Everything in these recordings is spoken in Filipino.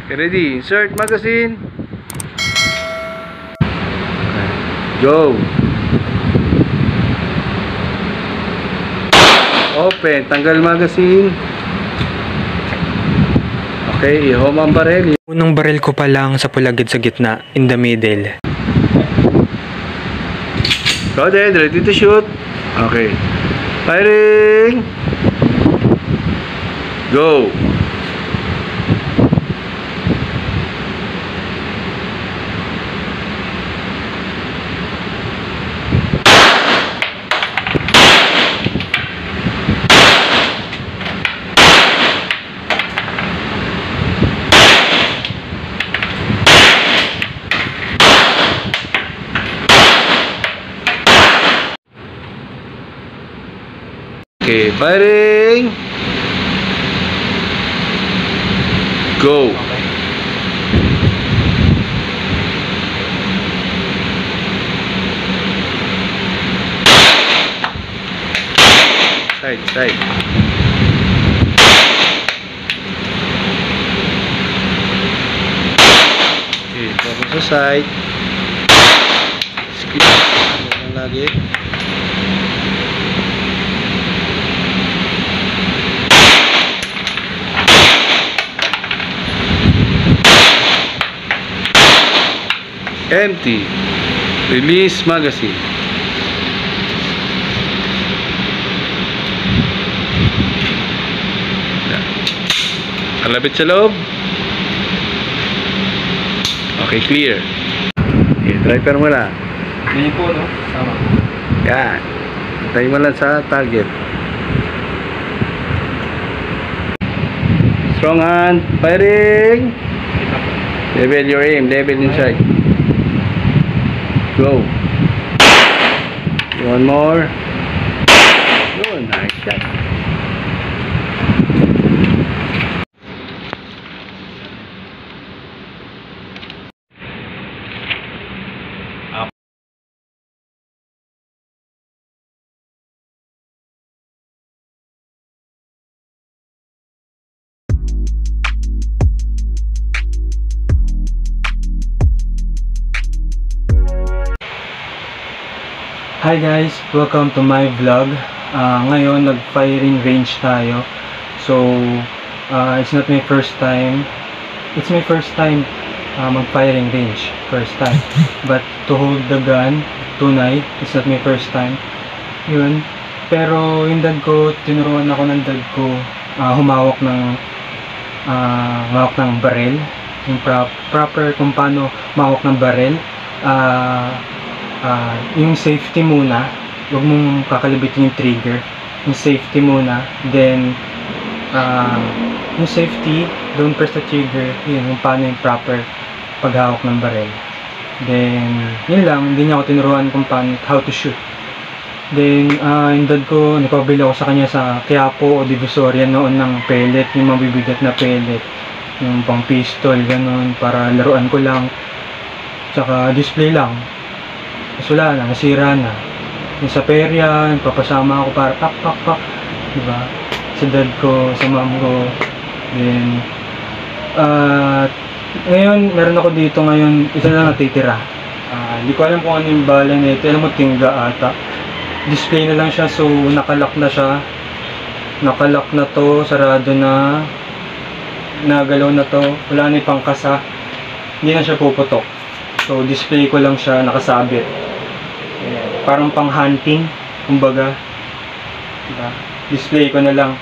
Okay, ready? Insert magazine. Go. Open. Tanggal magazine. Okay, i-home ang baril. Unang baril ko pa lang sa pulagid sa gitna, in the middle. Go ahead, ready to shoot. Okay. Firing. Go. Okay, firing. Go. Side, side. Okay, focus sa side. Skip. Lagi. Empty. Release magazine. Kalapit sa loob. Okay, clear. Okay, driver mo lang. Ganyan po, no? Tama. Yan. Tayo mo lang sa target. Strong hand. Firing. Level your aim. Level inside. Go. One more. Oh, nice shot. Hi guys, welcome to my vlog. Ngayon nag-firing range tayo. So it's not my first time. It's my first time mag-firing range. First time. But to hold the gun, tunay, it's not my first time. Yun. Pero yung dad ko, tinuruan ako ng dad ko humawak ng baril. Yung proper kung paano mahawak ng baril. Yung safety muna, huwag mong kakalibitin yung trigger. Yung safety muna, then yung safety, don't press the trigger. Yun, yung paano yung proper paghawak ng baril. Then yun lang, hindi niya ako tinuruan kung paano, how to shoot. Then yung dad ko, nagpabili ako sa kanya sa Quiapo o Divisoria noon ng pellet, yung mabibigat na pellet, yung pang pistol, ganun, para laruan ko lang, tsaka display lang. Tapos wala na, nasira na. Yung sa perya, papasama ako para pak. Diba? Sa dad ko, sa mom ko. Then, ngayon, meron ako dito ngayon, ito na natitira. Hindi ko alam kung ano yung bala na ito. Alam mo, tingga ata. Display na lang siya, so nakalock na siya. Nakalock na to, sarado na. Nagalaw na to. Wala na yung pangkasa. Hindi na siya puputok. So, display ko lang siya, nakasabit. Parang pang hunting, kumbaga. Diba? Display ko na lang.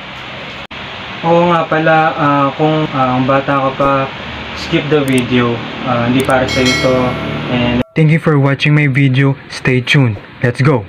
Oo nga pala, kung bata ka pa, skip the video. Hindi para sa ito. And thank you for watching my video. Stay tuned. Let's go!